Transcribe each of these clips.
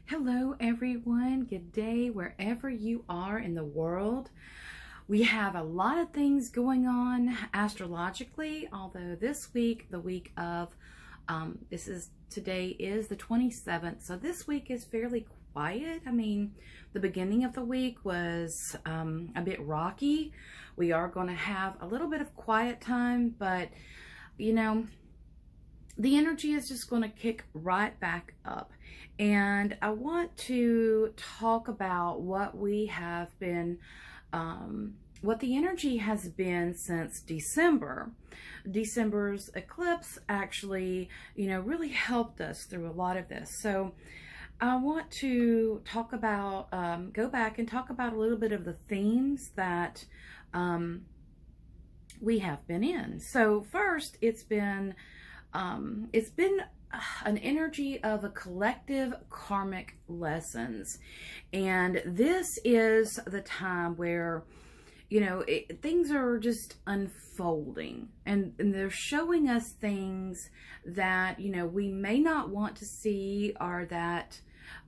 Hello everyone, good day wherever you are in the world. We have a lot of things going on astrologically, although this week, the week of, today is the 27th, so this week is fairly quiet. I mean, the beginning of the week was a bit rocky. We are going to have a little bit of quiet time, but you know, the energy is just going to kick right back up. And I want to talk about what we have been, what the energy has been since December. December's eclipse actually, really helped us through a lot of this. So I want to talk about, go back and talk about a little bit of the themes that we have been in. So first, it's been an energy of a collective karmic lessons. And this is the time where, things are just unfolding and they're showing us things that, we may not want to see, or that,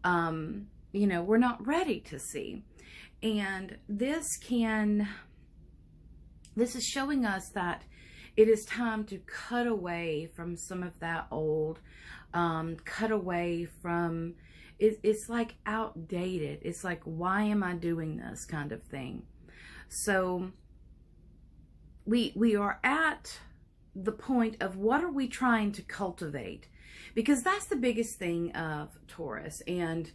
we're not ready to see. And this is showing us that it is time to cut away from some of that old, cut away from, it's like outdated. It's like, why am I doing this kind of thing? So we are at the point of what are we trying to cultivate? Because that's the biggest thing of Taurus. And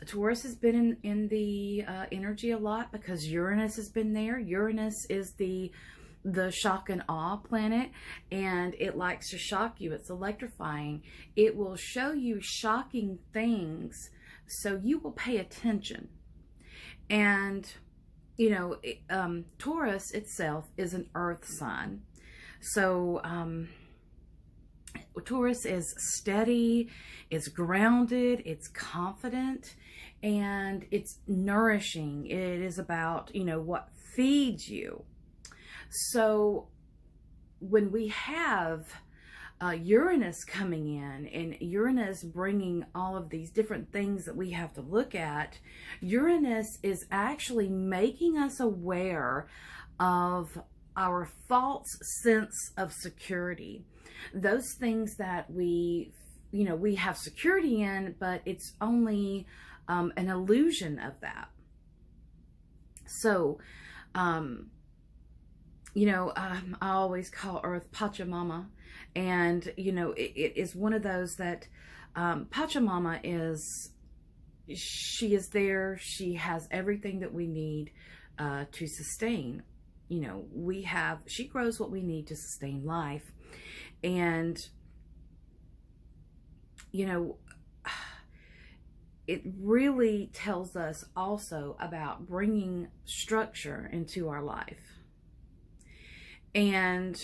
Taurus has been in the energy a lot because Uranus has been there. Uranus is the shock and awe planet, and it likes to shock you. It's electrifying. It will show you shocking things, so you will pay attention. And Taurus itself is an earth sign, so Taurus is steady, it's grounded, it's confident, and it's nourishing. It is about what feeds you. So when we have Uranus coming in, and Uranus bringing all of these different things that we have to look at, Uranus is actually making us aware of our false sense of security. Those things that we have security in, but it's only an illusion of that. So, I always call Earth Pachamama, and it is one of those that Pachamama she is there. She has everything that we need to sustain. She grows what we need to sustain life. And it really tells us also about bringing structure into our life. And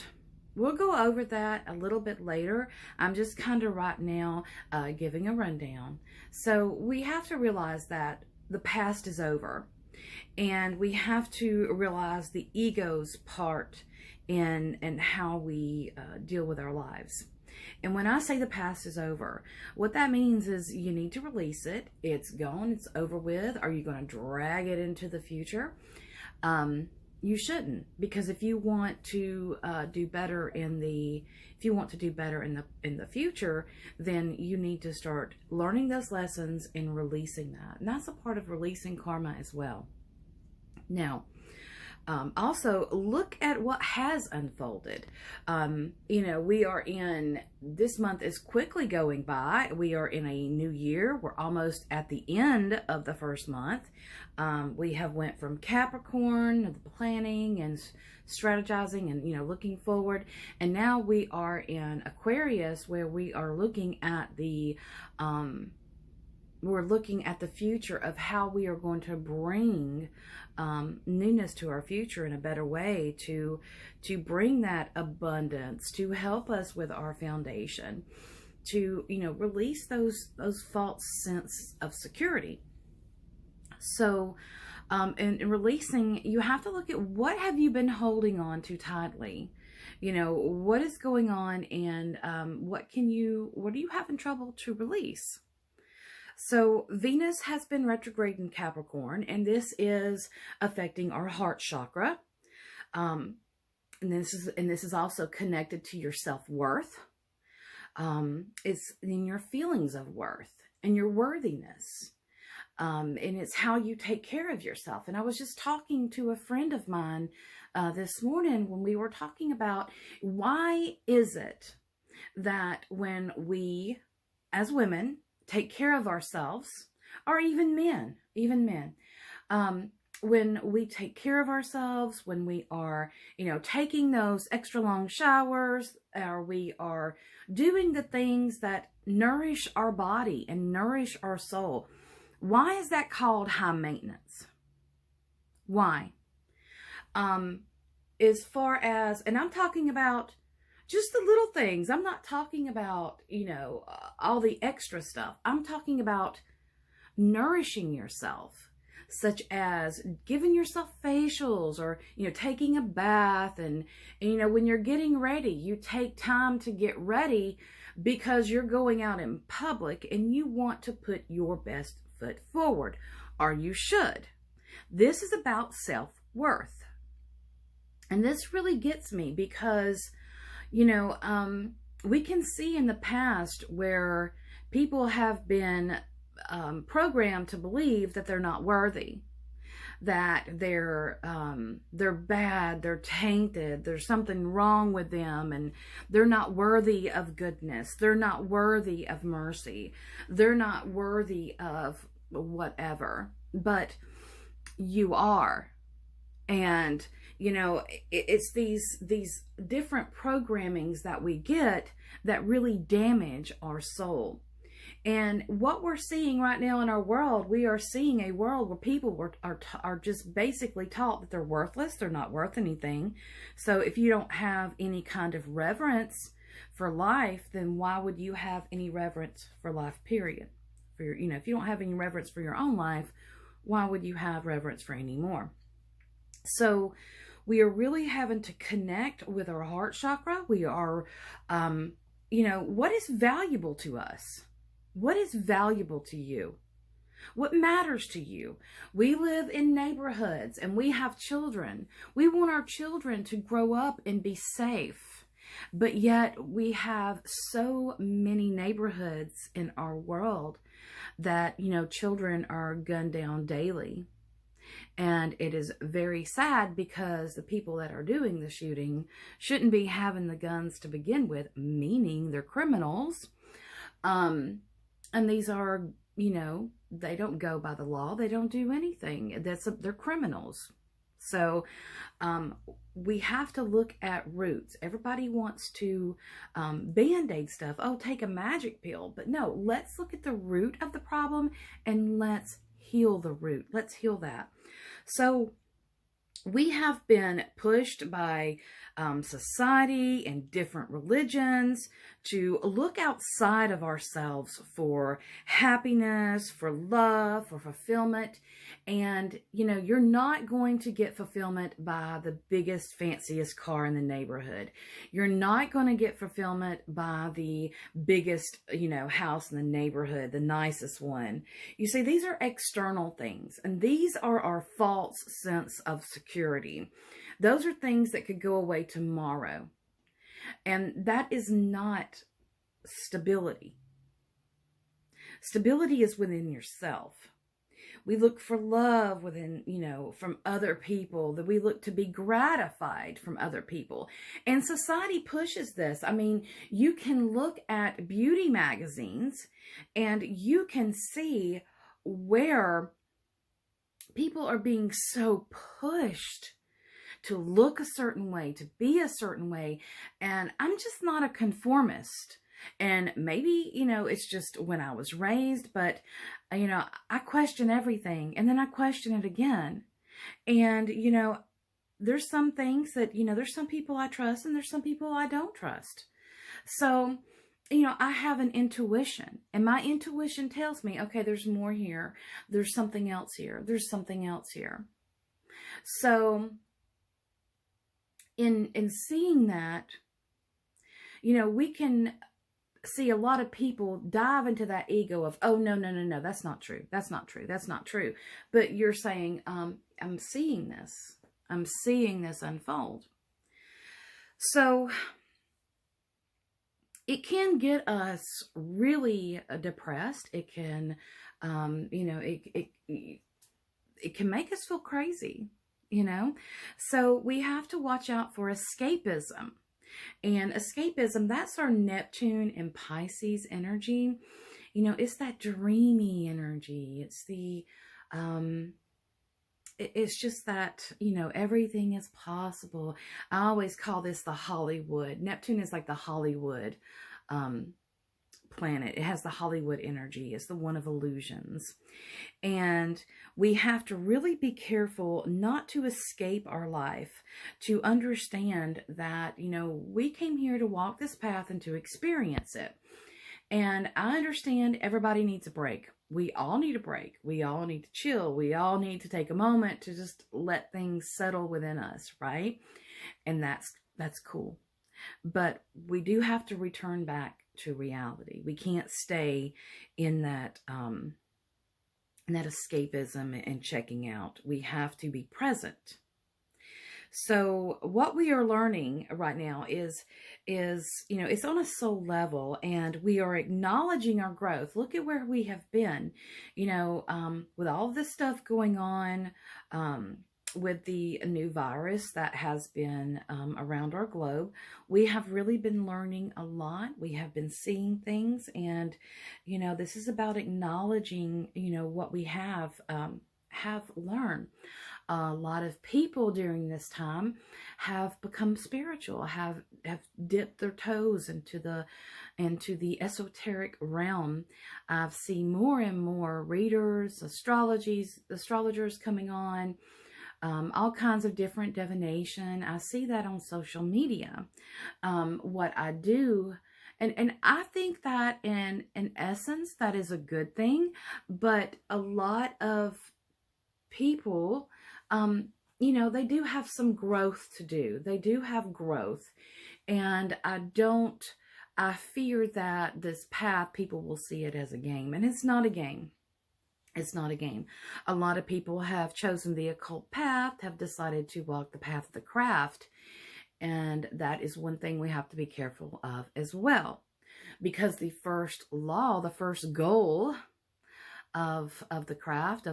we'll go over that a little bit later. I'm just kind of right now giving a rundown. So we have to realize that the past is over, and we have to realize the ego's part in how we deal with our lives. And when I say the past is over, what that means is you need to release it. It's gone, it's over with. Are you going to drag it into the future? You shouldn't, because if you want to do better in the future, then you need to start learning those lessons and releasing that. And that's a part of releasing karma as well. Now, also look at what has unfolded. We are in, this month is quickly going by. We are in a new year. We're almost at the end of the first month. We have went from Capricorn, the planning and strategizing and, looking forward. And now we are in Aquarius, where we are looking at we're looking at the future of how we are going to bring newness to our future in a better way, to bring that abundance, to help us with our foundation, to release those false sense of security. So in releasing, you have to look at what have you been holding on to tightly. What is going on, and what are you having trouble to release? So Venus has been retrograde in Capricorn, and this is affecting our heart chakra. And this is also connected to your self-worth. It's in your feelings of worth and your worthiness. And it's how you take care of yourself. And I was just talking to a friend of mine this morning when we were talking about why is it that when we, as women, take care of ourselves, or even men, when we take care of ourselves, when we are, taking those extra long showers, or we are doing the things that nourish our body and nourish our soul, why is that called high maintenance? Why? As far as, and I'm talking about just the little things. I'm not talking about, all the extra stuff. I'm talking about nourishing yourself, such as giving yourself facials or, taking a bath. And, when you're getting ready, you take time to get ready because you're going out in public and you want to put your best foot forward, or you should. This is about self-worth. And this really gets me because we can see in the past where people have been programmed to believe that they're not worthy, that they're bad, they're tainted, there's something wrong with them, and they're not worthy of goodness, they're not worthy of mercy, they're not worthy of whatever. But you are. And it's these different programmings that we get that really damage our soul. And what we're seeing right now in our world, we are seeing a world where people are just basically taught that they're worthless, they're not worth anything. So if you don't have any kind of reverence for life, then why would you have any reverence for life, period? For your, if you don't have any reverence for your own life, why would you have reverence for any more? So we are really having to connect with our heart chakra. We are, what is valuable to us? What is valuable to you? What matters to you? We live in neighborhoods and we have children. We want our children to grow up and be safe. But yet we have so many neighborhoods in our world that, children are gunned down daily. And it is very sad because the people that are doing the shooting shouldn't be having the guns to begin with, meaning they're criminals. And these are, they don't go by the law. They don't do anything. They're criminals. So we have to look at roots. Everybody wants to band-aid stuff. Oh, take a magic pill. But no, let's look at the root of the problem and let's heal the root. Let's heal that. So we have been pushed by society and different religions to look outside of ourselves for happiness, for love, for fulfillment. And, you're not going to get fulfillment by the biggest, fanciest car in the neighborhood. You're not going to get fulfillment by the biggest, house in the neighborhood, the nicest one. You see, these are external things, and these are our false sense of security. Those are things that could go away tomorrow. And that is not stability. Stability is within yourself. We look for love within, from other people, that we look to be gratified from other people. And society pushes this. I mean, you can look at beauty magazines and you can see where people are being so pushed to look a certain way, to be a certain way. And I'm just not a conformist. And maybe, it's just when I was raised, but, I question everything and then I question it again. And, there's some things that, there's some people I trust and there's some people I don't trust. So, I have an intuition, and my intuition tells me, okay, there's more here. There's something else here. There's something else here. So in seeing that, we can see a lot of people dive into that ego of, oh, no, no, no, no, that's not true. That's not true. That's not true. But you're saying, I'm seeing this. I'm seeing this unfold. So it can get us really depressed. It can, you know, it can make us feel crazy, you know. So we have to watch out for escapism. And escapism, that's our Neptune and Pisces energy. You know, it's that dreamy energy. It's the, it's just that, you know, everything is possible. I always call this the Hollywood. Neptune is like the Hollywood planet. It has the Hollywood energy. It's the one of illusions. And we have to really be careful not to escape our life, to understand that, you know, we came here to walk this path and to experience it. And I understand everybody needs a break. We all need a break. We all need to chill. We all need to take a moment to just let things settle within us, right? And that's cool. But we do have to return back to reality. We can't stay in that escapism and checking out. We have to be present. So what we are learning right now is, you know, it's on a soul level, and we are acknowledging our growth. Look at where we have been, you know, with all of this stuff going on, with the new virus that has been around our globe. We have really been learning a lot. We have been seeing things, and, you know, this is about acknowledging, you know, what we have learned. A lot of people during this time have become spiritual, have dipped their toes into the esoteric realm. I've seen more and more readers, astrologers coming on, all kinds of different divination. I see that on social media. What I do, and I think that in essence, that is a good thing, but a lot of people, you know, they do have some growth to do. They do have growth. And I fear that this path, people will see it as a game. And it's not a game. It's not a game. A lot of people have chosen the occult path, have decided to walk the path of the craft. And that is one thing we have to be careful of as well. Because the first law, the first goal of the craft,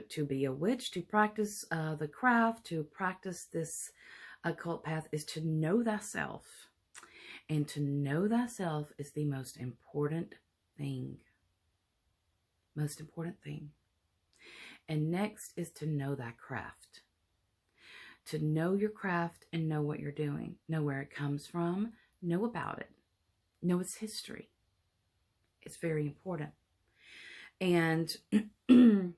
to be a witch, to practice the craft, to practice this occult path, is to know thyself. And to know thyself is the most important thing. Most important thing. And next is to know thy craft. To know your craft and know what you're doing. Know where it comes from. Know about it. Know its history. It's very important. And, you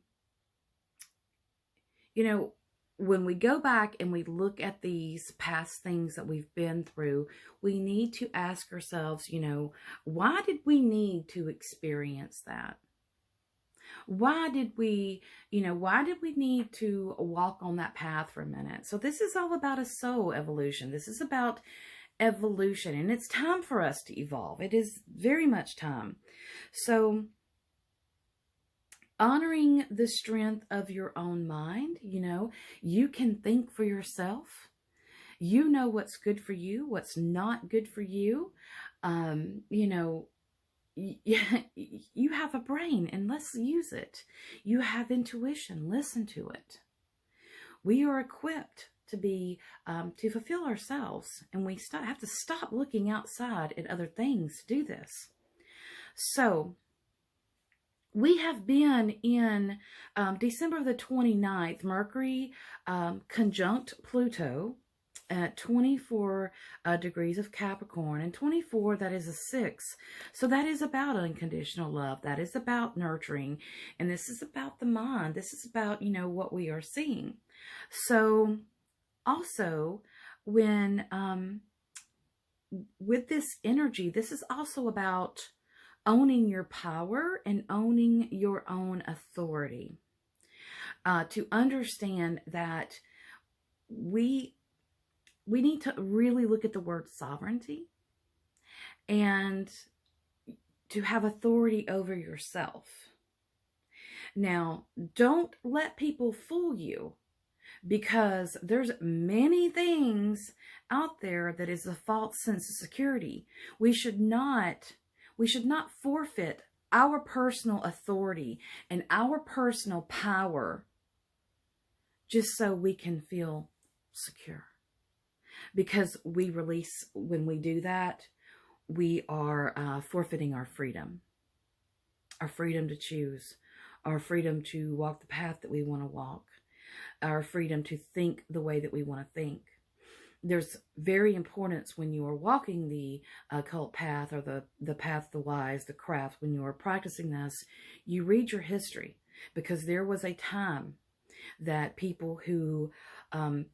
know, when we go back and we look at these past things that we've been through, we need to ask ourselves, you know, why did we need to experience that? Why did we need to walk on that path for a minute? So this is all about a soul evolution. This is about evolution, and it's time for us to evolve. It is very much time. So honoring the strength of your own mind, you know, you can think for yourself. You know what's good for you, what's not good for you. You know, you have a brain, and let's use it. You have intuition, listen to it. We are equipped to be, to fulfill ourselves, and we have to stop looking outside at other things to do this. So we have been in December the 29th, Mercury conjunct Pluto at 24 degrees of Capricorn, and 24, that is a 6. So that is about unconditional love. That is about nurturing. And this is about the mind. This is about, you know, what we are seeing. So also when, with this energy, this is also about owning your power and owning your own authority. To understand that we need to really look at the word sovereignty. And to have authority over yourself. Now, don't let people fool you, because there's many things out there that is a false sense of security. We should not forfeit our personal authority and our personal power just so we can feel secure. Because when we do that, we are forfeiting our freedom to choose, our freedom to walk the path that we want to walk, our freedom to think the way that we want to think. There's very importance when you are walking the occult path, or the path of the wise, the craft. When you are practicing this, you read your history, because there was a time that people who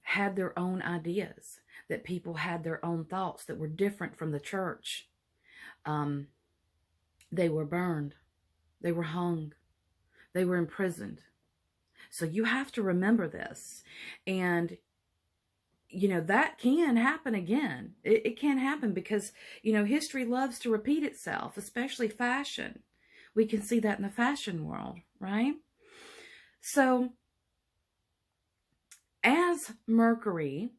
had their own ideas, that people had their own thoughts that were different from the church, they were burned, they were hung, they were imprisoned. So you have to remember this. And, that can happen again. It can happen because, history loves to repeat itself, especially fashion. We can see that in the fashion world, right? So, as Mercury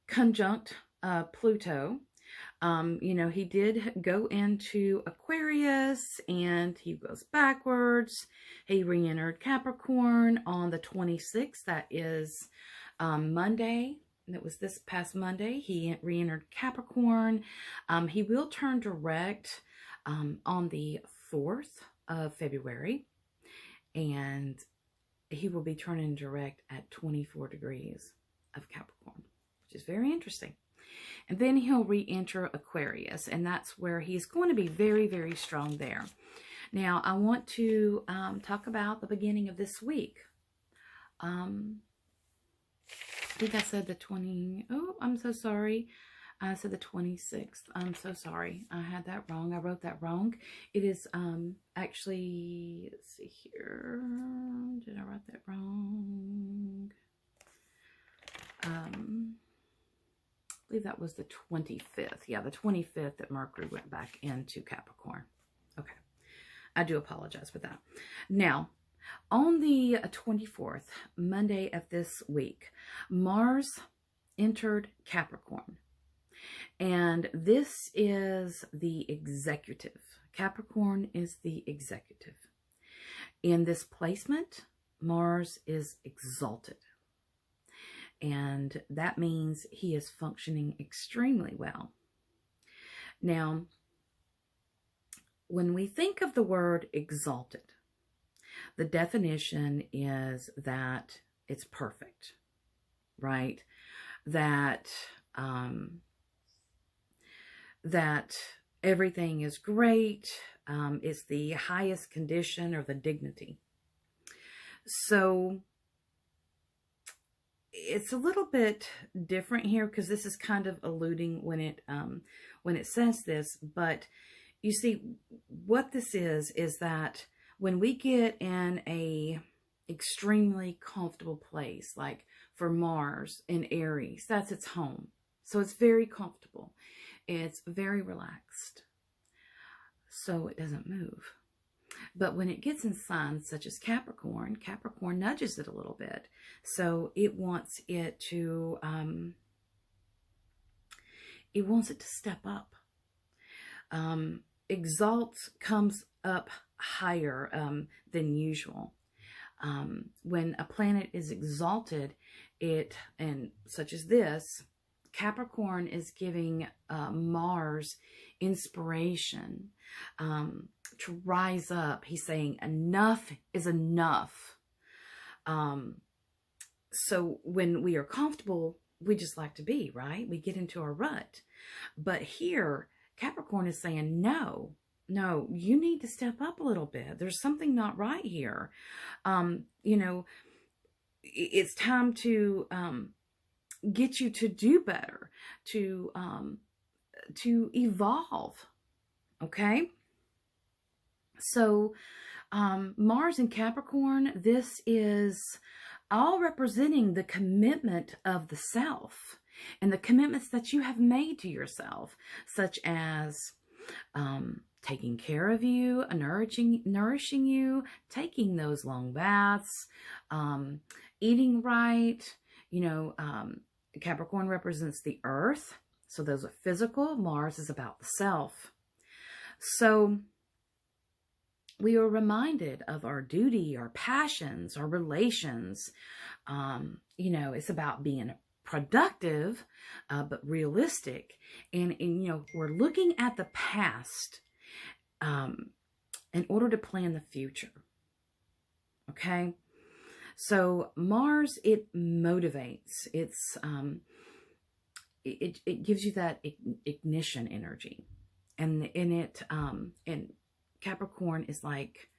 conjunct Pluto, he did go into Aquarius, and he goes backwards. He re-entered Capricorn on the 26th. That is Monday. That was this past Monday. He re-entered Capricorn. He will turn direct on the 4th of February. And he will be turning direct at 24 degrees of Capricorn, which is very interesting. And then he'll re-enter Aquarius, and that's where he's going to be very, very strong there. Now, I want to talk about the beginning of this week. I think I said the 20... Oh, I'm so sorry. I said the 26th. I'm so sorry. I had that wrong. I wrote that wrong. It is actually... Let's see here. Did I write that wrong? I believe that was the 25th. Yeah, the 25th that Mercury went back into Capricorn. Okay. I do apologize for that. Now, on the 24th, Monday of this week, Mars entered Capricorn. And this is the executive. Capricorn is the executive. In this placement, Mars is exalted. And that means he is functioning extremely well. Now, when we think of the word exalted, the definition is that it's perfect, right? That everything is great. It's the highest condition or the dignity. So it's a little bit different here, because this is kind of alluding when it says this. But you see, what this is that when we get in a extremely comfortable place, like for Mars in Aries, that's its home. So it's very comfortable. It's very relaxed. So it doesn't move. But when it gets in signs such as Capricorn, Capricorn nudges it a little bit. So it wants it to step up. Exalt comes up higher than usual. When a planet is exalted, and such as this, Capricorn is giving Mars inspiration to rise up. He's saying enough is enough. So when we are comfortable, we just like to be, right? We get into our rut. But here, Capricorn is saying, no, you need to step up a little bit. There's something not right here. It's time to get you to do better, to evolve. Okay? So Mars in Capricorn, this is all representing the commitment of the self and the commitments that you have made to yourself, such as taking care of you, nourishing you, taking those long baths, eating right. Capricorn represents the earth. So those are physical. Mars is about the self. So we are reminded of our duty, our passions, our relations. It's about being productive, but realistic. And we're looking at the past in order to plan the future. Okay? So Mars, it motivates. It gives you that ignition energy. And Capricorn is like,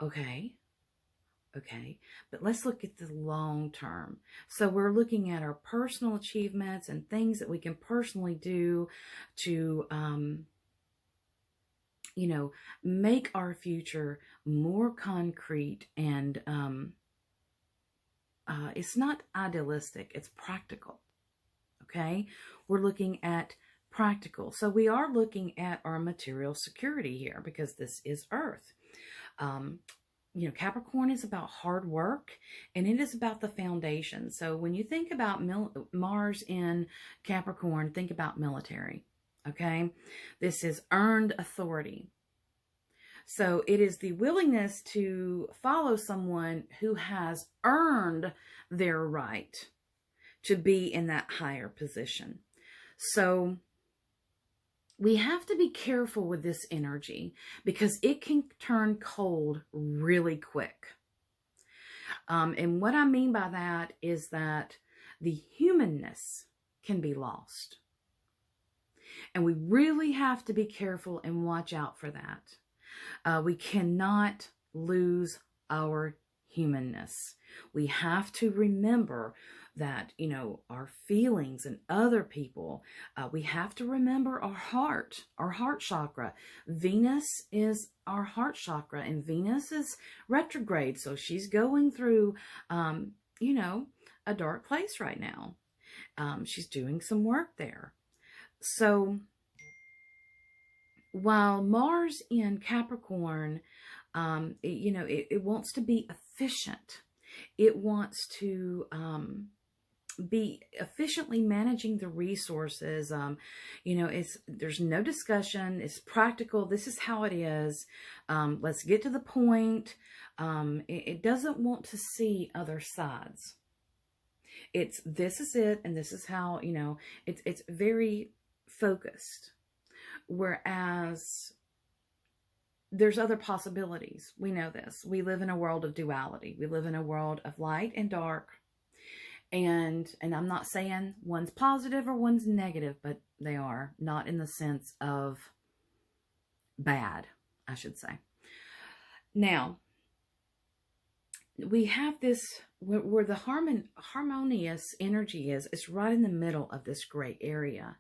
okay, but let's look at the long term. So we're looking at our personal achievements and things that we can personally do to, make our future more concrete. And it's not idealistic, it's practical. Okay, we're looking at practical. So we are looking at our material security here because this is Earth. Capricorn is about hard work, and it is about the foundation. So when you think about Mars in Capricorn, think about military. Okay, this is earned authority. So it is the willingness to follow someone who has earned their right to be in that higher position. So we have to be careful with this energy because it can turn cold really quick. And what I mean by that is that the humanness can be lost. And we really have to be careful and watch out for that. We cannot lose our humanness. We have to remember that, our feelings and other people, we have to remember our heart chakra. Venus is our heart chakra, and Venus is retrograde. So she's going through, a dark place right now. She's doing some work there. So while Mars in Capricorn, it wants to be efficient. It wants to be efficiently managing the resources. There's no discussion. It's practical. This is how it is. Let's get to the point. It doesn't want to see other sides. This is it, and this is how, it's very focused. Whereas there's other possibilities. We know this. We live in a world of duality. We live in a world of light and dark. And I'm not saying one's positive or one's negative, but they are not in the sense of bad, I should say. Now, we have this, where the harmonious energy is, it's right in the middle of this gray area.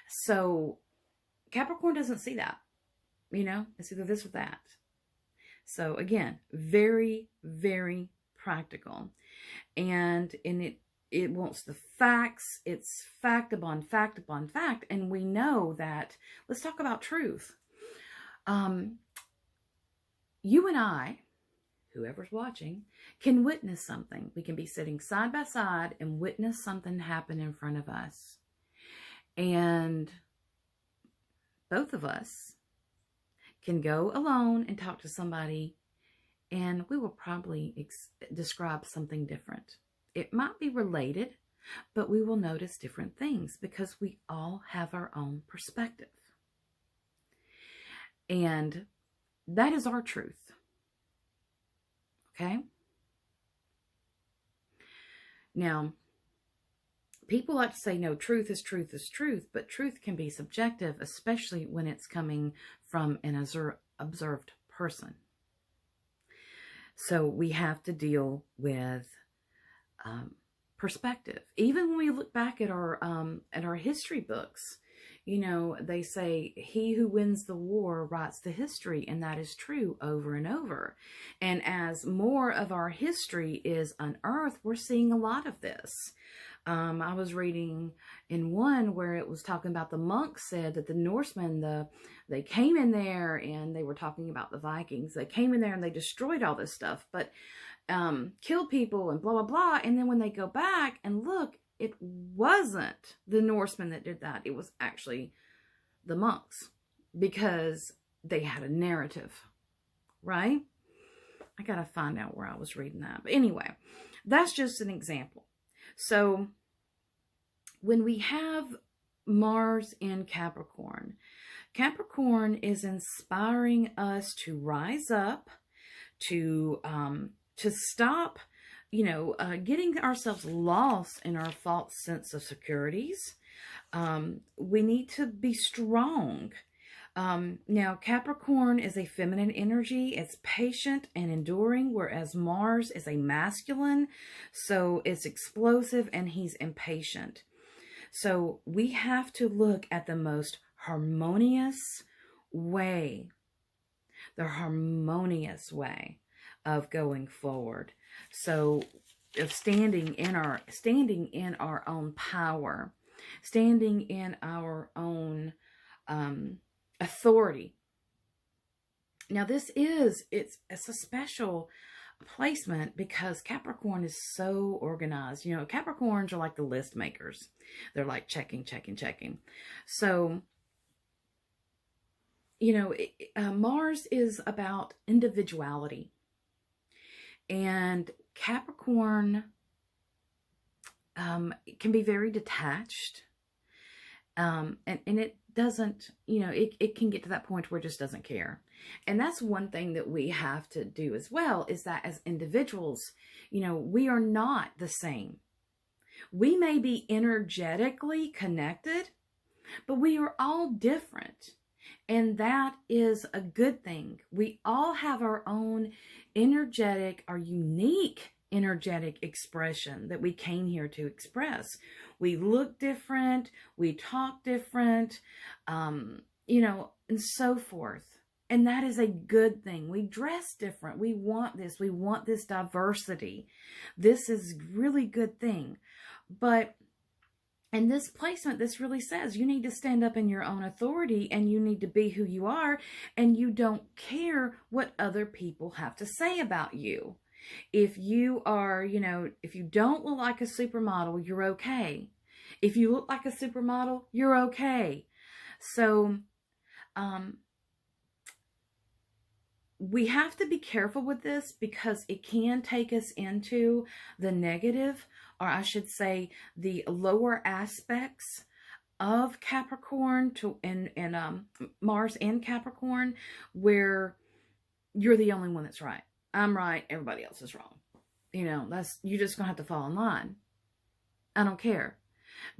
So Capricorn doesn't see that. It's either this or that. So again, very, very practical. And it wants the facts. It's fact upon fact upon fact. And we know that, let's talk about truth. You and I, whoever's watching, can witness something. We can be sitting side by side and witness something happen in front of us. And both of us can go alone and talk to somebody, and we will probably describe something different. It might be related, but we will notice different things because we all have our own perspective. And that is our truth. Okay? Now, people like to say, no, truth is truth is truth, but truth can be subjective, especially when it's coming from an observed person. So we have to deal with perspective. Even when we look back at our history books, they say, he who wins the war writes the history, and that is true over and over. And as more of our history is unearthed, we're seeing a lot of this. I was reading in one where it was talking about the monks said that the Norsemen, they came in there and they were talking about the Vikings. They came in there and they destroyed all this stuff, but killed people and blah, blah, blah. And then when they go back and look, it wasn't the Norsemen that did that. It was actually the monks, because they had a narrative, right? I got to find out where I was reading that. But anyway, that's just an example. So when we have Mars in Capricorn, Capricorn is inspiring us to rise up, to stop, getting ourselves lost in our false sense of securities. We need to be strong. Now, Capricorn is a feminine energy. It's patient and enduring, whereas Mars is a masculine. So it's explosive and he's impatient. So we have to look at the most harmonious way, the harmonious way of going forward. So of standing in our own power, standing in our own authority. Now this it's a special placement because Capricorn is so organized. Capricorns are like the list makers. They're like checking. So, Mars is about individuality. And Capricorn can be very detached. And it doesn't, it can get to that point where it just doesn't care. And that's one thing that we have to do as well, is that as individuals, we are not the same. We may be energetically connected, but we are all different. And that is a good thing. We all have our own our unique energetic expression that we came here to express. We look different, we talk different, and so forth. And that is a good thing. We dress different. We want this diversity. This is a really good thing. But in this placement, this really says you need to stand up in your own authority and you need to be who you are, and you don't care what other people have to say about you. If you are, if you don't look like a supermodel, you're okay. If you look like a supermodel, you're okay. So, we have to be careful with this because it can take us into the negative, or I should say the lower aspects of Capricorn and Mars and Capricorn, where you're the only one that's right. I'm right, everybody else is wrong. You're just gonna have to fall in line. I don't care.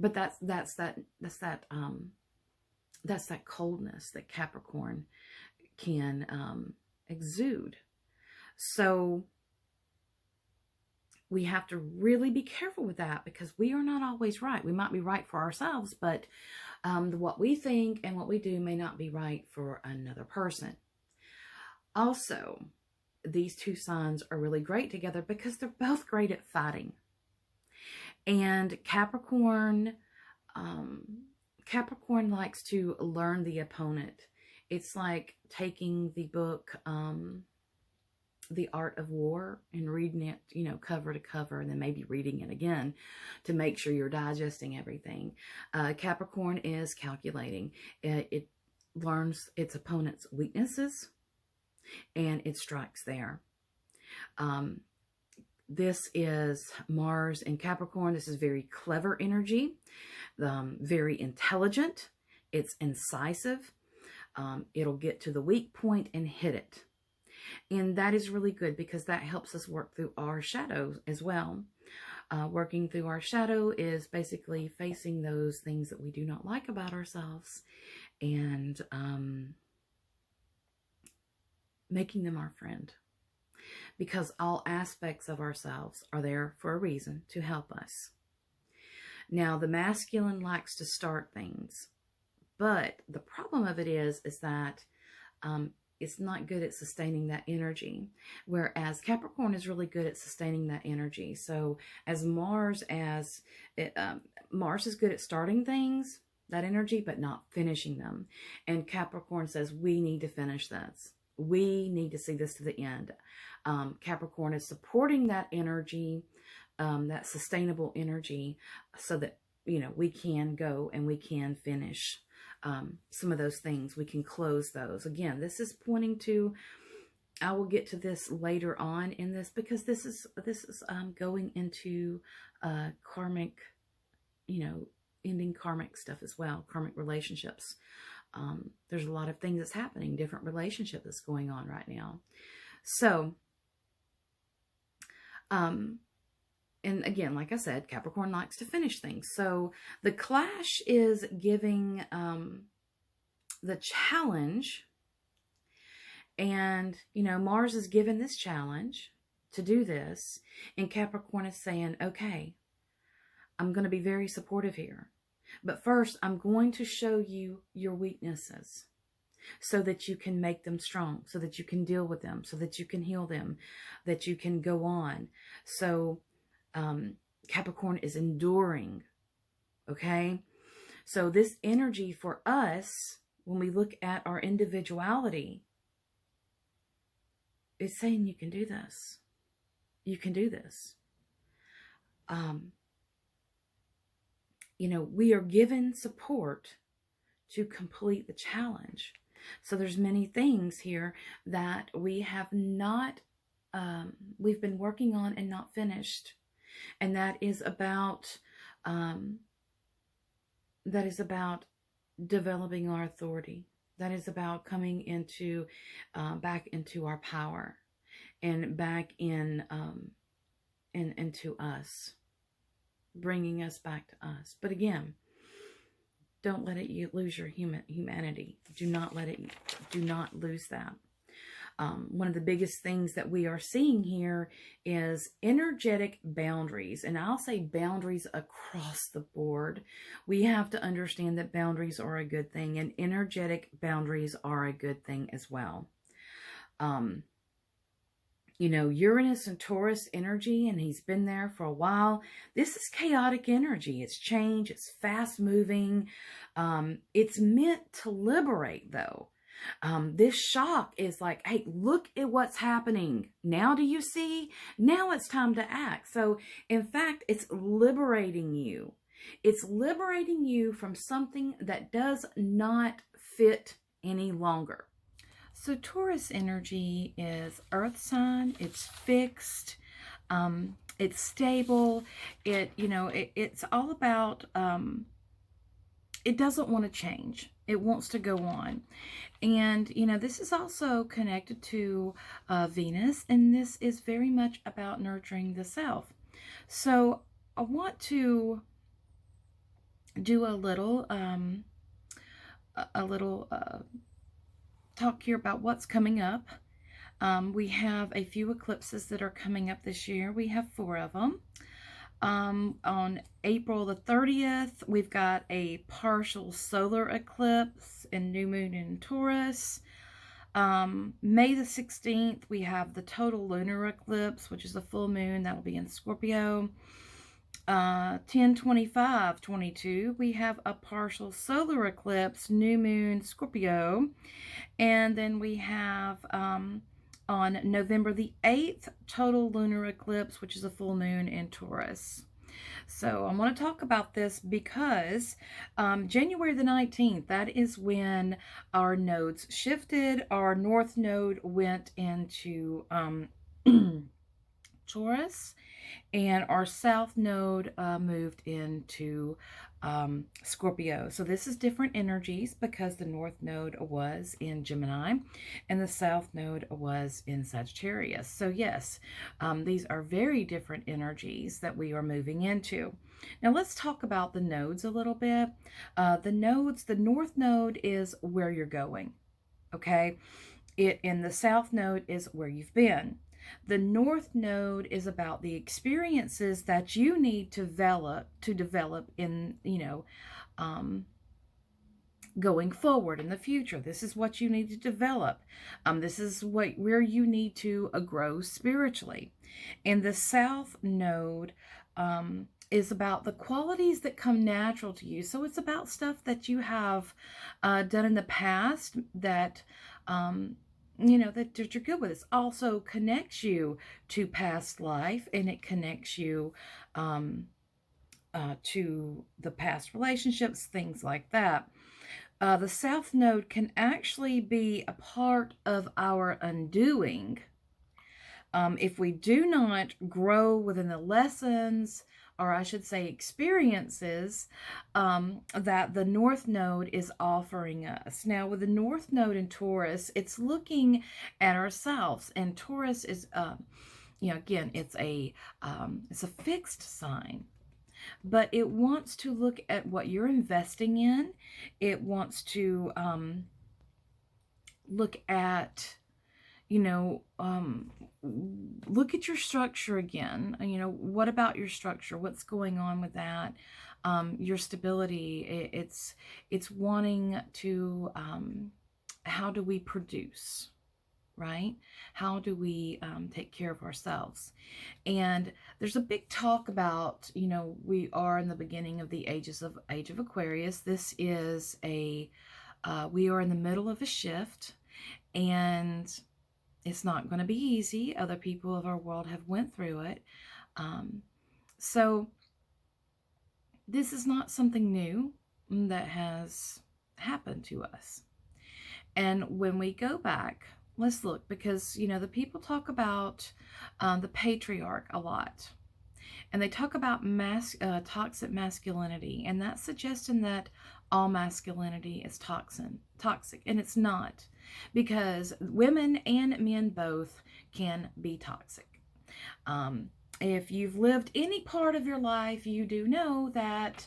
But that's that coldness that Capricorn can exude. So we have to really be careful with that, because we are not always right. We might be right for ourselves, but what we think and what we do may not be right for another person. Also, these two signs are really great together because they're both great at fighting. And Capricorn likes to learn the opponent. It's like taking the book, The Art of War, and reading it, cover to cover, and then maybe reading it again to make sure you're digesting everything. Capricorn is calculating. It learns its opponent's weaknesses, and it strikes there. This is Mars in Capricorn. This is very clever energy, very intelligent. It's incisive. It'll get to the weak point and hit it. And that is really good because that helps us work through our shadows as well. Working through our shadow is basically facing those things that we do not like about ourselves and making them our friend. Because all aspects of ourselves are there for a reason, to help us. Now, the masculine likes to start things. But the problem of it is that it's not good at sustaining that energy, whereas Capricorn is really good at sustaining that energy. So as Mars is good at starting things, that energy, but not finishing them. And Capricorn says, we need to finish this. We need to see this to the end. Capricorn is supporting that energy, that sustainable energy, so that, you know, we can go and we can finish some of those things. We can close those. Again, this is pointing to, I will get to this later on in this, because this is going into karmic, you know, ending karmic stuff as well, karmic relationships. There's a lot of things that's happening, different relationships that's going on right now. So, and again, like I said, Capricorn likes to finish things. So the clash is giving the challenge, and, you know, Mars is given this challenge to do this, and Capricorn is saying, okay, I'm going to be very supportive here. But first, I'm going to show you your weaknesses so that you can make them strong, so that you can deal with them, so that you can heal them, that you can go on. So Capricorn is enduring, okay? So this energy for us, when we look at our individuality, it's saying you can do this. You can do this. You know, we are given support to complete the challenge. So there's many things here that we have not, we've been working on and not finished. And that is about developing our authority. That is about coming into, back into our power, and back in, into us, bringing us back to us. But again, don't let it lose your humanity. Do not lose that. One of the biggest things that we are seeing here is energetic boundaries. And I'll say boundaries across the board. We have to understand that boundaries are a good thing, and energetic boundaries are a good thing as well. You know, Uranus and Taurus energy, and he's been there for a while. This is chaotic energy. It's change. It's fast moving. It's meant to liberate, though. This shock is like, hey, look at what's happening. Now do you see? Now it's time to act. So, in fact, it's liberating you. It's liberating you from something that does not fit any longer. So Taurus energy is earth sign. It's fixed. It's stable. It's all about, it doesn't want to change. It wants to go on. And, you know, this is also connected to Venus, and this is very much about nurturing the self. So I want to do a little talk here about what's coming up. We have a few eclipses that are coming up this year. We have 4 of them. On April the 30th, we've got a partial solar eclipse and new moon in Taurus. May the 16th, we have the total lunar eclipse, which is a full moon. That'll be in Scorpio. 10/25/22, we have a partial solar eclipse, new moon, Scorpio. And then we have on November the 8th, total lunar eclipse, which is a full moon in Taurus. So I want to talk about this because January the 19th, that is when our nodes shifted. Our north node went into Taurus, and our south node moved into Scorpio. So this is different energies because the north node was in Gemini and the south node was in Sagittarius. So yes, these are very different energies that we are moving into. Now let's talk about the nodes a little bit. The north node is where you're going, okay? And the south node is where you've been. The north node is about the experiences that you need to develop in, going forward in the future. This is what you need to develop. This is where you need to grow spiritually. And the South Node is about the qualities that come natural to you. So it's about stuff that you have done in the past that that you're good with. It also connects you to past life, and it connects you to the past relationships, things like that. The South Node can actually be a part of our undoing if we do not grow within the lessons, or I should say experiences, that the North Node is offering us. Now, with the North Node in Taurus, it's looking at ourselves, and Taurus is, again, it's a fixed sign. But it wants to look at what you're investing in. It wants to look at, look at your structure again. What about your structure? What's going on with that? Your stability. It's wanting to, how do we produce? Right? How do we take care of ourselves? And there's a big talk about, we are in the beginning of the age of Aquarius. This is we are in the middle of a shift, and it's not going to be easy. Other people of our world have went through it. So this is not something new that has happened to us. And when we go back, let's look, because, the people talk about the patriarch a lot. And they talk about toxic masculinity. And that's suggesting that all masculinity is toxic. And it's not. Because women and men both can be toxic. If you've lived any part of your life, you do know that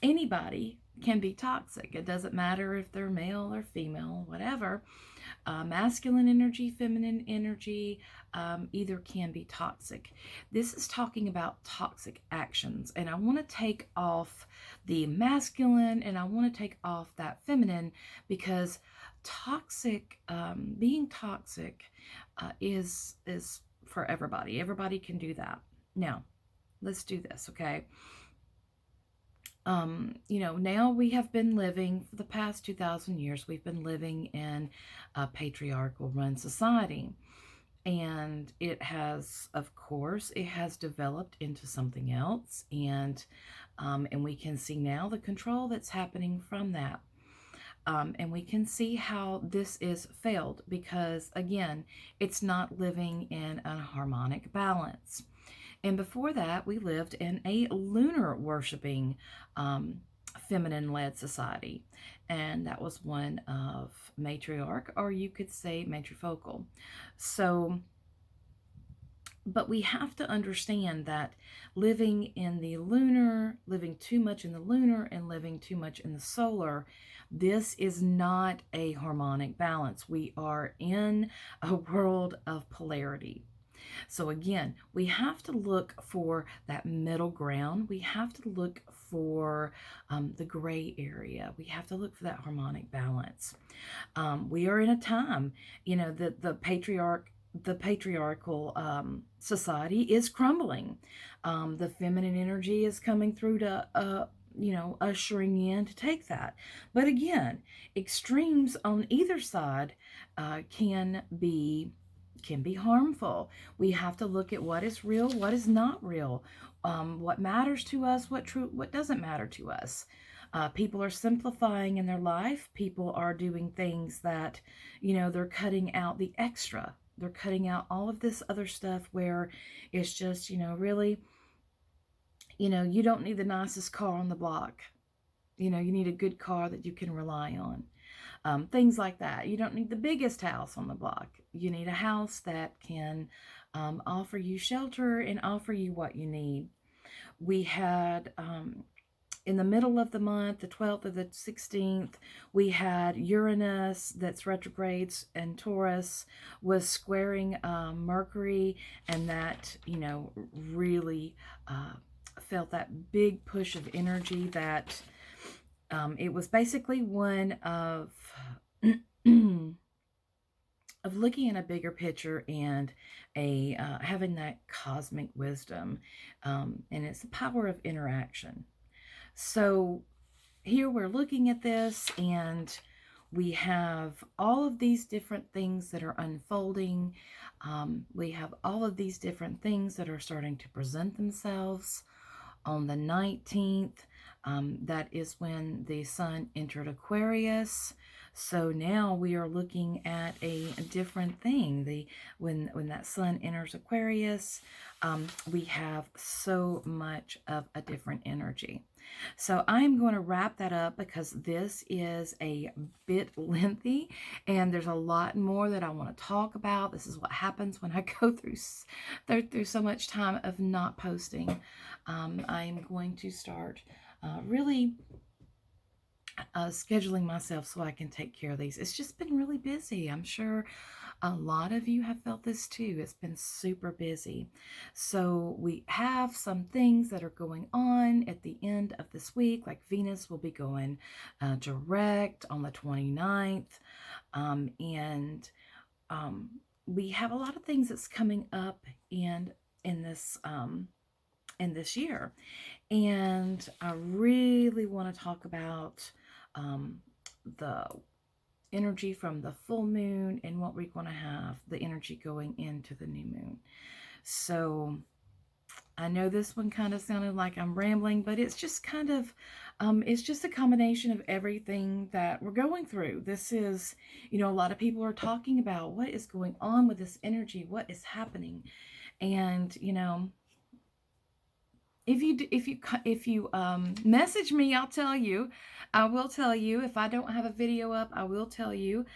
anybody can be toxic. It doesn't matter if they're male or female, whatever. Masculine energy, feminine energy, either can be toxic. This is talking about toxic actions, and I want to take off the masculine and I want to take off that feminine, because toxic, being toxic is for everybody. Everybody can do that. Now, let's do this, okay? Now we have been living for the past 2,000 years, we've been living in a patriarchal run society. And it has, of course, it has developed into something else. And we can see now the control that's happening from that. And we can see how this is failed, because, again, it's not living in a harmonic balance. And before that, we lived in a lunar worshiping feminine-led society. And that was one of matriarch, or you could say matrifocal. So, but we have to understand that living in the lunar, living too much in the lunar and living too much in the solar, this is not a harmonic balance. We are in a world of polarity. So again, we have to look for that middle ground. We have to look for the gray area. We have to look for that harmonic balance. We are in a time, that the patriarchal society is crumbling. The feminine energy is coming through to, ushering in to take that. But again, extremes on either side can be harmful. We have to look at what is real, what is not real, what matters to us, what doesn't matter to us. People are simplifying in their life. People are doing things that, they're cutting out the extra. They're cutting out all of this other stuff where it's just, really, you don't need the nicest car on the block. You need a good car that you can rely on. Things like that. You don't need the biggest house on the block. You need a house that can offer you shelter and offer you what you need. We had, in the middle of the month, the 12th or the 16th, we had Uranus that's retrogrades, and Taurus was squaring Mercury, and that, really felt that big push of energy that It was basically one of of looking at a bigger picture and having that cosmic wisdom, and it's the power of interaction. So here we're looking at this, and we have all of these different things that are unfolding. We have all of these different things that are starting to present themselves on the 19th. That is when the sun entered Aquarius. So now we are looking at a different thing. When that sun enters Aquarius, we have so much of a different energy. So I'm going to wrap that up because this is a bit lengthy and there's a lot more that I want to talk about. This is what happens when I go through so much time of not posting. I'm going to start really scheduling myself so I can take care of these. It's just been really busy. I'm sure a lot of you have felt this too. It's been super busy. So we have some things that are going on at the end of this week, like Venus will be going direct on the 29th. And we have a lot of things that's coming up in this year. And I really want to talk about the energy from the full moon and what we're going to have, the energy going into the new moon. So I know this one kind of sounded like I'm rambling, but it's just kind of, it's just a combination of everything that we're going through. This is, a lot of people are talking about what is going on with this energy, what is happening. And, if you message me, I'll tell you. I will tell you. If I don't have a video up, I will tell you.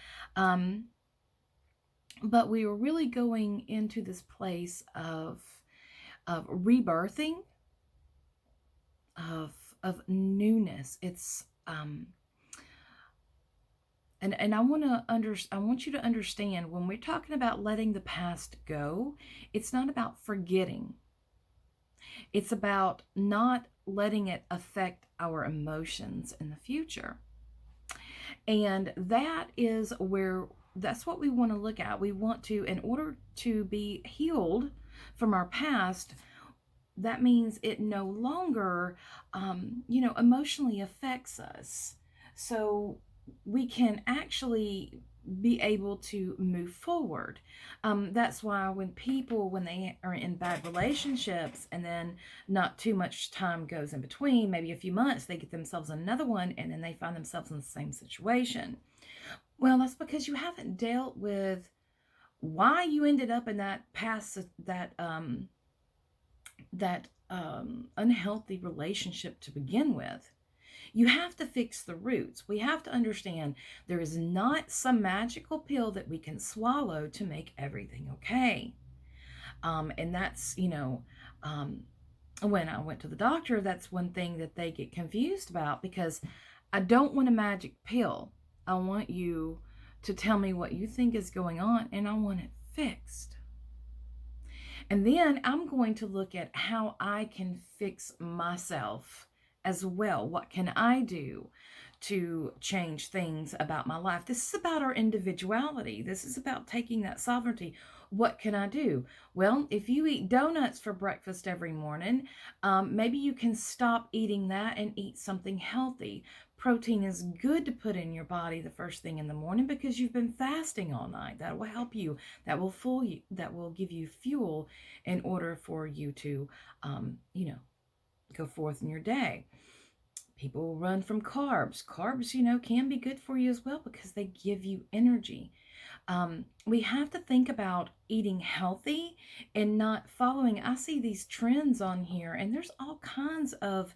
But we were really going into this place of rebirthing, of newness. It's and I want you to understand, when we're talking about letting the past go, it's not about forgetting. It's about not letting it affect our emotions in the future. And that's what we want to look at. We want to, in order to be healed from our past, that means it no longer, emotionally affects us. So we can actually be able to move forward. That's why when they are in bad relationships and then not too much time goes in between, maybe a few months, they get themselves another one and then they find themselves in the same situation. Well, that's because you haven't dealt with why you ended up in that unhealthy relationship to begin with. You have to fix the roots. We have to understand there is not some magical pill that we can swallow to make everything okay. And that's, when I went to the doctor, that's one thing that they get confused about, because I don't want a magic pill. I want you to tell me what you think is going on, and I want it fixed. And then I'm going to look at how I can fix myself as well. What can I do to change things about my life? This is about our individuality. This is about taking that sovereignty. What can I do? Well, if you eat donuts for breakfast every morning, maybe you can stop eating that and eat something healthy. Protein is good to put in your body the first thing in the morning because you've been fasting all night. That will help you. That will fuel you. That will give you fuel in order for you to, go forth in your day. People run from carbs. Carbs, can be good for you as well because they give you energy. We have to think about eating healthy and not following. I see these trends on here, and there's all kinds of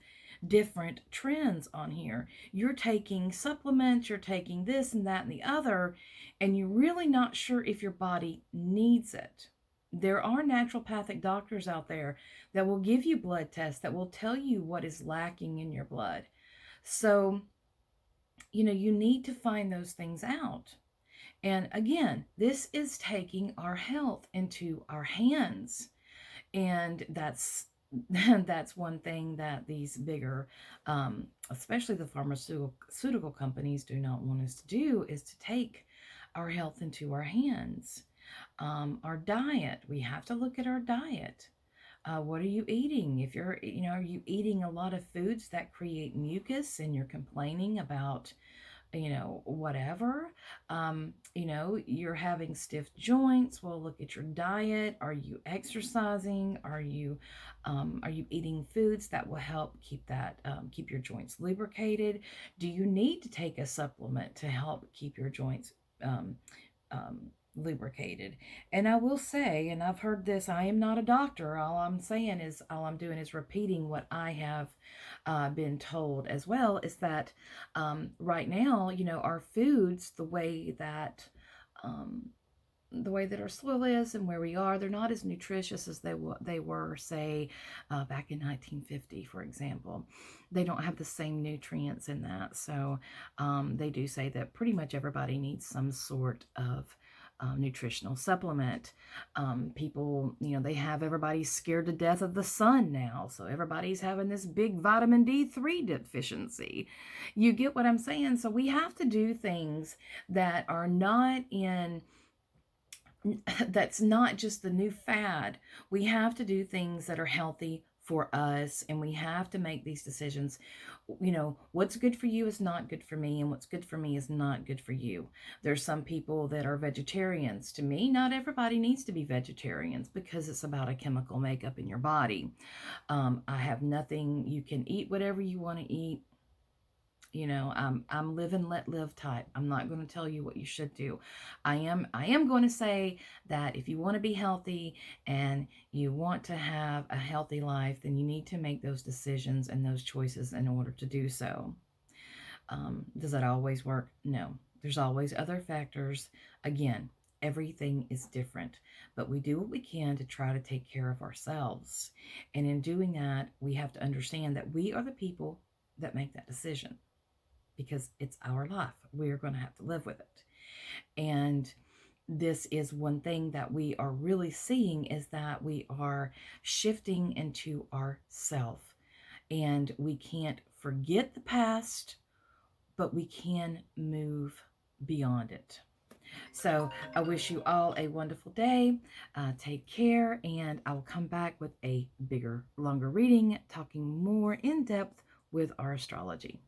different trends on here. You're taking supplements, you're taking this and that and the other, and you're really not sure if your body needs it. There are naturopathic doctors out there that will give you blood tests that will tell you what is lacking in your blood. So, you need to find those things out. And again, this is taking our health into our hands. And that's that's one thing that these bigger, especially the pharmaceutical companies, do not want us to do, is to take our health into our hands. Our diet, we have to look at our diet. What are you eating? If you're, are you eating a lot of foods that create mucus and you're complaining about, whatever, you're having stiff joints? Well, look at your diet. Are you exercising? Are you eating foods that will help keep your joints lubricated? Do you need to take a supplement to help keep your joints um, lubricated? And I will say, and I've heard this, I am not a doctor. All I'm doing is repeating what I have been told as well, is that right now, our foods, the way that our soil is and where we are, they're not as nutritious as they were, say, back in 1950, for example. They don't have the same nutrients in that. So they do say that pretty much everybody needs some sort of nutritional supplement. People, they have everybody scared to death of the sun now. So everybody's having this big vitamin D3 deficiency. You get what I'm saying? So we have to do things that are not that's not just the new fad. We have to do things that are healthy for us, and we have to make these decisions. What's good for you is not good for me, and what's good for me is not good for you. There's some people that are vegetarians. To me, not everybody needs to be vegetarians, because it's about a chemical makeup in your body. I have nothing. You can eat whatever you want to eat. I'm live and let live type. I'm not going to tell you what you should do. I am going to say that if you want to be healthy and you want to have a healthy life, then you need to make those decisions and those choices in order to do so. Does that always work? No. There's always other factors. Again, everything is different, but we do what we can to try to take care of ourselves. And in doing that, we have to understand that we are the people that make that decision, because it's our life. We're going to have to live with it. And this is one thing that we are really seeing, is that we are shifting into ourself. And we can't forget the past, but we can move beyond it. So I wish you all a wonderful day. Take care, and I will come back with a bigger, longer reading, talking more in depth with our astrology.